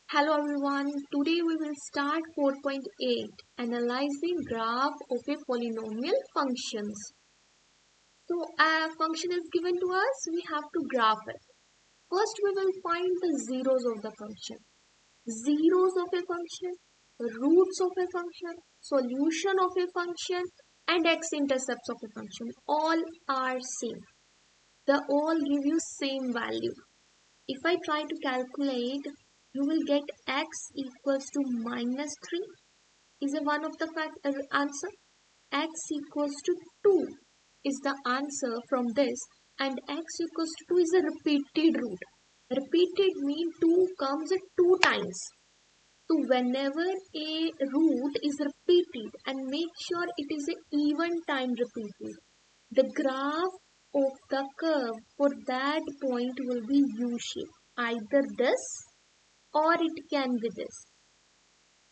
Hello everyone, today we will start 4.8 analyzing graph of a polynomial functions. So a function is given to us, we have to graph it. First we will find the zeros of the function. Zeros of a function, roots of a function, solution of a function and x-intercepts of a function. All are same. They all give you same value. If I try to calculate, you will get x equals to minus 3 is a one of the answer. X equals to 2 is the answer from this, and x equals to 2 is a repeated root. Repeated means 2 comes 2 times. So whenever a root is repeated, and make sure it is an even time repeated, the graph of the curve for that point will be U-shape. Either this or it can be this.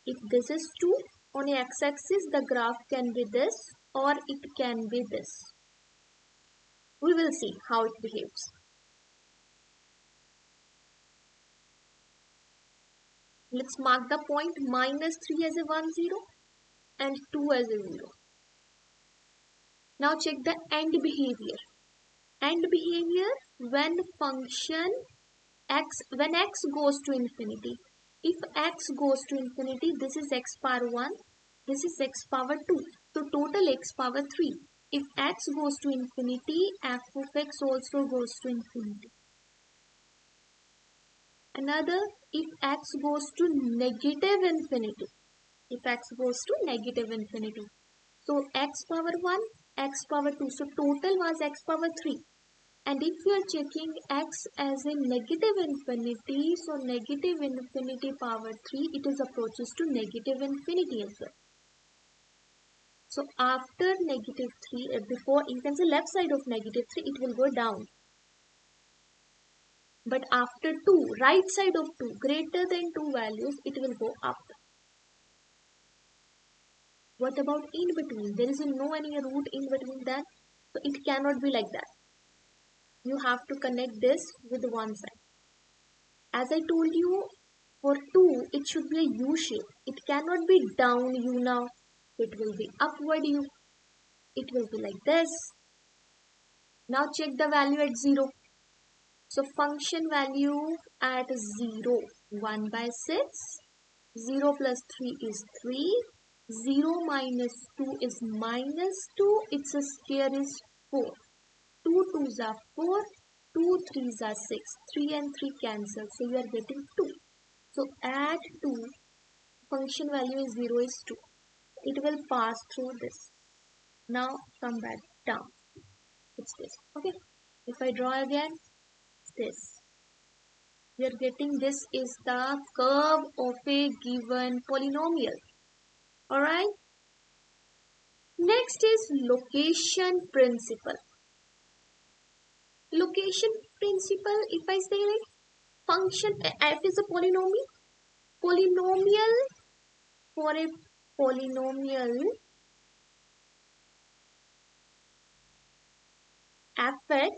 If this is 2 on a x-axis, the graph can be this or it can be this. We will see how it behaves. Let's mark the point minus 3 as a 1, 0 and 2 as a 0. Now check the end behavior. End behavior when function when x goes to infinity. If x goes to infinity, this is x power 1, this is x power 2. So total x power 3. If x goes to infinity, f of x also goes to infinity. Another, if x goes to negative infinity. If x goes to negative infinity. So x power 1, x power 2. So total was x power 3. And if you are checking x as a negative infinity, so negative infinity power 3, it is approaches to negative infinity as well. So after negative 3, before you can say left side of negative 3, it will go down. But after 2, right side of 2, greater than 2 values, it will go up. What about in between? There is no any root in between that. So it cannot be like that. You have to connect this with one side. As I told you, for 2, it should be a U shape. It cannot be down U now. It will be upward U. It will be like this. Now check the value at 0. So function value at 0, 1 by 6. 0 plus 3 is 3. 0 minus 2 is minus 2. Its square is 4. 2 2s are 4. 2 3s are 6. 3 and 3 cancel. So you are getting 2. So at 2, function value is 0 is 2. It will pass through this. Now come back down. It's this. Okay. If I draw again, this. We are getting this is the curve of a given polynomial. Alright. Next is location principle. Location principle, if I say like function f is a polynomial. Polynomial, for a polynomial fx,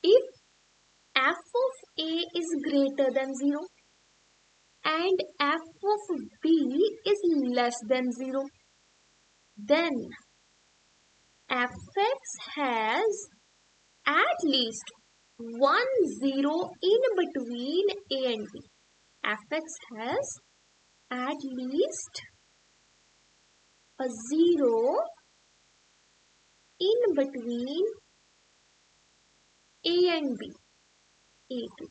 if f of a is greater than 0 and f of b is less than 0, then fx has at least 1 0 in between a and b. Fx has at least a 0 in between a and b. A2.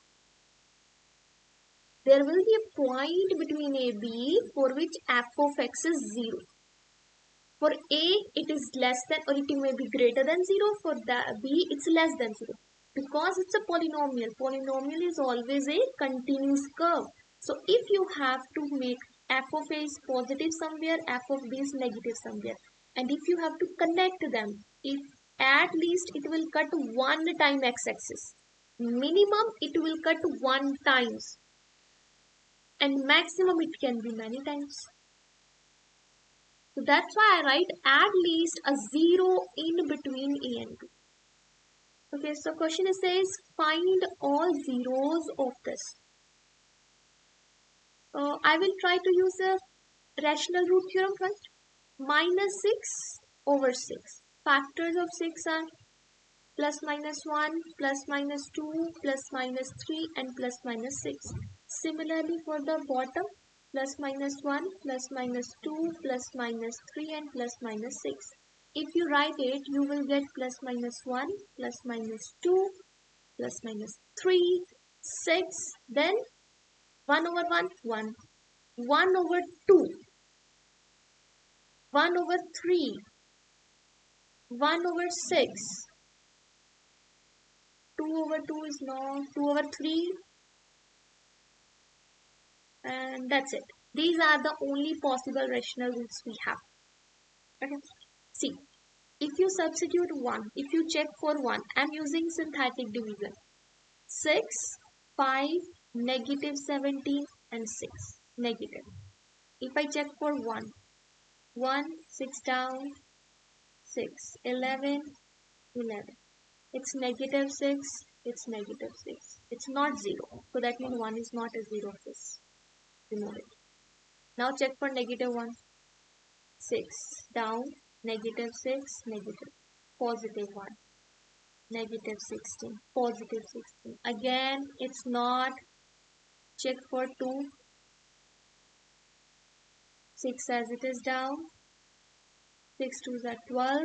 There will be a point between a b for which f of x is 0. For a, it is less than or it may be greater than 0. For the b, it's less than 0. Because it's a polynomial. Polynomial is always a continuous curve. So if you have to make f of a is positive somewhere, f of b is negative somewhere. And if you have to connect them, if at least it will cut one time x-axis. Minimum it will cut 1 times. And maximum it can be many times. So that's why I write at least a 0 in between a and b. Okay, so question says find all zeros of this. I will try to use the rational root theorem first. Minus 6 over 6. Factors of 6 are plus minus 1, plus minus 2, plus minus 3 and plus minus 6. Similarly for the bottom, plus minus 1, plus minus 2, plus minus 3 and plus minus 6. If you write it, you will get plus minus 1, plus minus 2, plus minus 3, 6, then 1 over 1, 1, 1 over 2, 1 over 3, 1 over 6, 2 over 2 is not 2 over 3, and that's it. These are the only possible rational roots we have. Okay. See, if you substitute 1, if you check for 1, I'm using synthetic division. 6, 5, negative 17 and 6, negative. If I check for 1, 1, 6 down, 6, 11, 11. It's negative 6, it's negative 6. It's not 0. So that means 1 is not a 0 of this. Remove it. Now check for negative 1. 6 down, negative 6, negative, positive 1, negative 16, positive 16. Again, it's not. Check for 2. 6 as it is down. 6 2s are 12,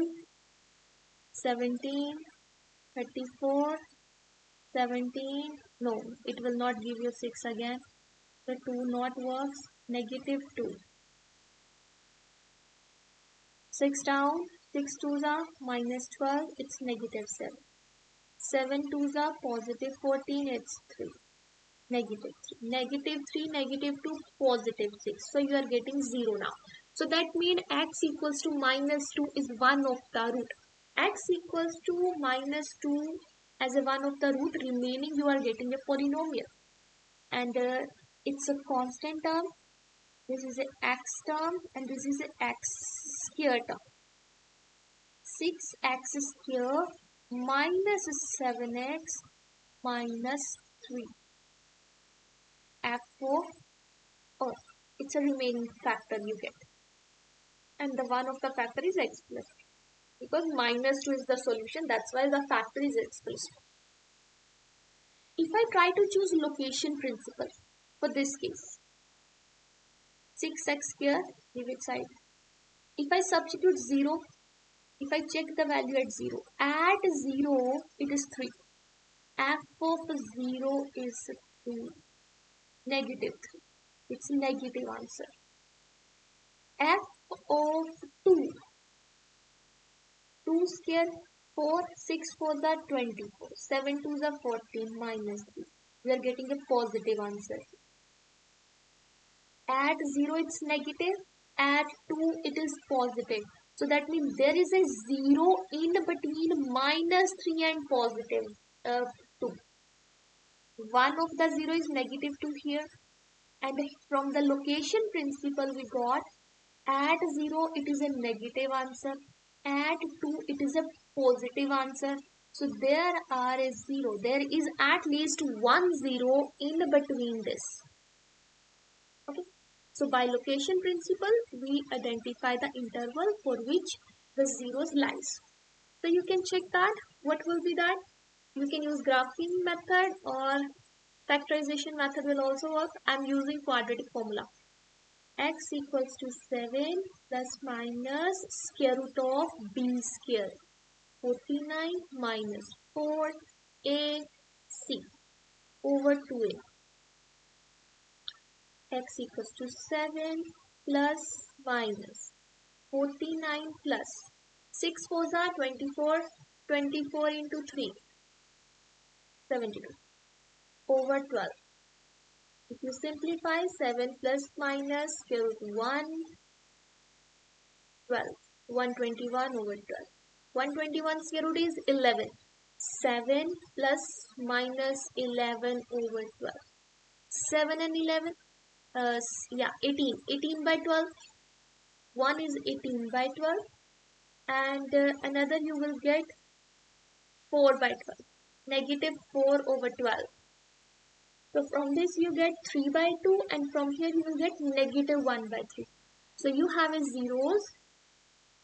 17, 34, 17. No, it will not give you 6 again. The 2 not works. Negative 2. 6 down, 6 2s are minus 12, it's negative 7. 7 2s are positive 14, it's 3. Negative 3. Negative 3, negative 2, positive 6. So you are getting 0 now. So that means x equals to minus 2 is one of the root. X equals to minus 2 as a one of the root, remaining you are getting a polynomial. And it's a constant term. This is a x term and this is a x square term. 6x square minus 7x minus 3. F of earth. It's a remaining factor you get. And the one of the factor is x plus. Because minus 2 is the solution, that's why the factor is x plus. If I try to choose location principle for this case, 6x square, leave it side. If I substitute 0, if I check the value at 0, at 0 it is 3. F of 0 is 2. Negative 3. It's negative answer. F of 2. 2 square 4. 6 4s are 24. 7 2s are 14 minus 3. We are getting a positive answer. At 0 it's negative. At 2 it is positive. So that means there is a 0 in between minus 3 and positive 2. One of the 0 is negative 2 here. And from the location principle we got, at 0 it is a negative answer. At 2 it is a positive answer. So there are a 0. There is at least one 0 in between this. Okay. So by location principle, we identify the interval for which the zeros lies. So you can check that. What will be that? You can use graphing method or factorization method will also work. I am using quadratic formula. X equals to 7 plus minus square root of b square. 49 minus 4ac over 2a. X equals to 7 plus minus 49 plus 6 4s are 24. 24 into 3. 72 over 12. If you simplify 7 plus minus square root 1, 12. 121 over 12. 121 square root is 11. 7 plus minus 11 over 12. 7 and 11. 18. 18 by 12. 1 is 18 by 12. And another you will get 4 by 12. Negative 4 over 12. So from this you get 3 by 2 and from here you will get negative 1 by 3. So you have a zeros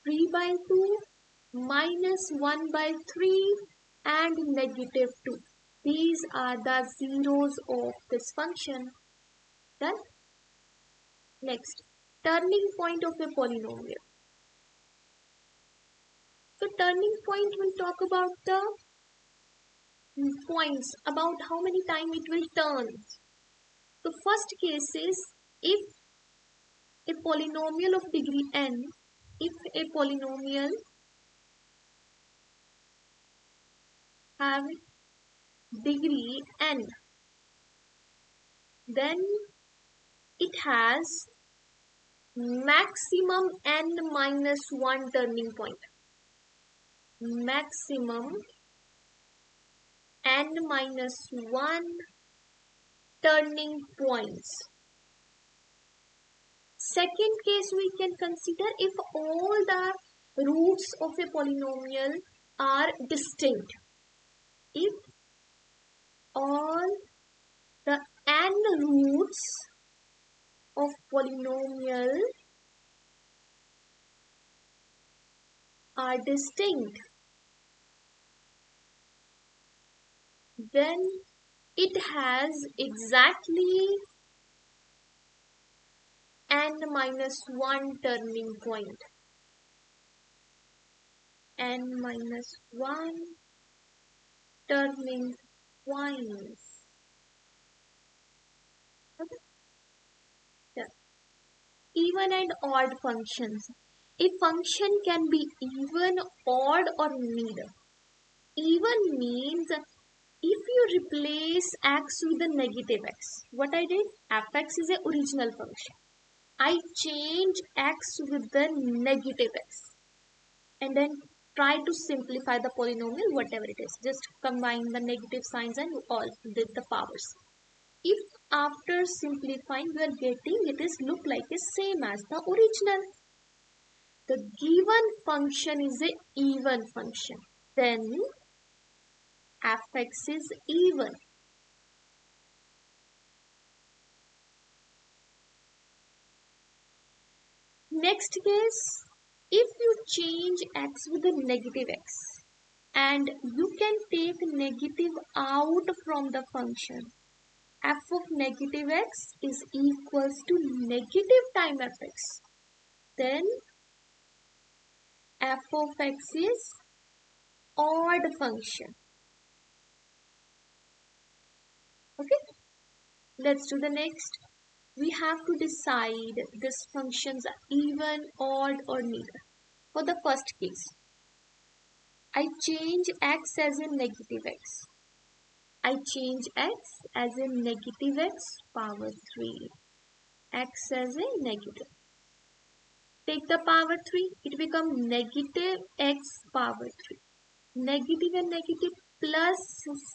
3 by 2 minus 1 by 3 and negative 2. These are the zeros of this function. Done? Next, turning point of a polynomial. So turning point will talk about the points, about how many times it will turn. The first case is if a polynomial of degree n, if a polynomial have degree n, then it has maximum n minus 1 turning point. Maximum n minus 1 turning points. Second case we can consider if all the roots of a polynomial are distinct. If all the n roots of polynomial are distinct, then it has exactly n minus 1 turning point. N minus 1 turning points. Okay. Yeah. Even and odd functions. A function can be even, odd or neither. Even means if you replace x with a negative x. What I did? Fx is a original function. I change x with the negative x. And then try to simplify the polynomial, whatever it is. Just combine the negative signs and all the powers. If after simplifying you are getting it is look like the same as the original. The given function is a even function. Then fx is even. Next case, if you change x with a negative x and you can take negative out from the function, f of negative x is equals to negative time fx. Then f of x is odd function. Okay, let's do the next. We have to decide this functions are even, odd or neither. For the first case, I change x as a negative x. I change x as a negative x power 3. X as a negative. Take the power 3, it becomes negative x power 3. Negative and negative plus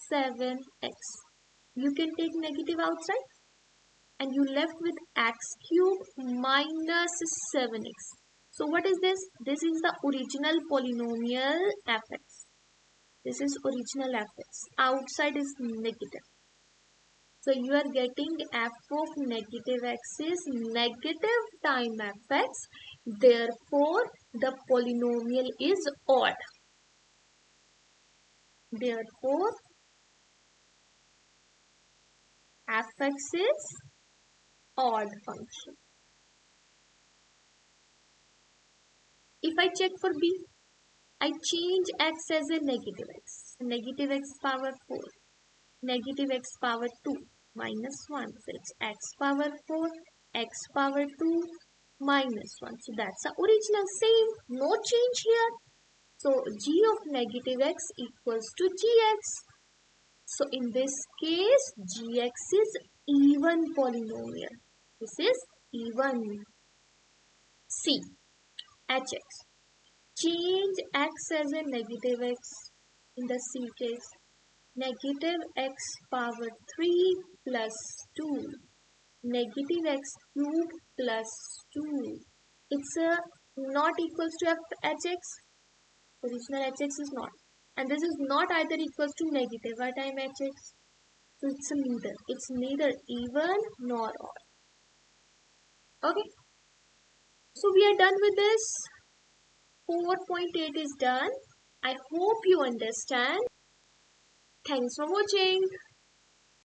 7x. You can take negative outside and you left with x cube minus 7x. So what is this? This is the original polynomial fx. This is original fx. Outside is negative. So you are getting f of negative x is negative time fx. Therefore, the polynomial is odd. Therefore, fx is odd function. If I check for b, I change x as a negative x. Negative x power 4. Negative x power 2 minus 1. So it's x power 4, x power 2 minus 1. So that's the original, same, no change here. So g of negative x equals to gx. So in this case, gx is even polynomial. This is even. C, hx. Change x as a negative x in the C case. Negative x power 3 plus 2. Negative x cube plus 2. It's not equals to hx. Original hx is not. And this is not either equals to negative. What time hx? So it's a neither. It's neither even nor odd. Okay. So we are done with this. 4.8 is done. I hope you understand. Thanks for watching.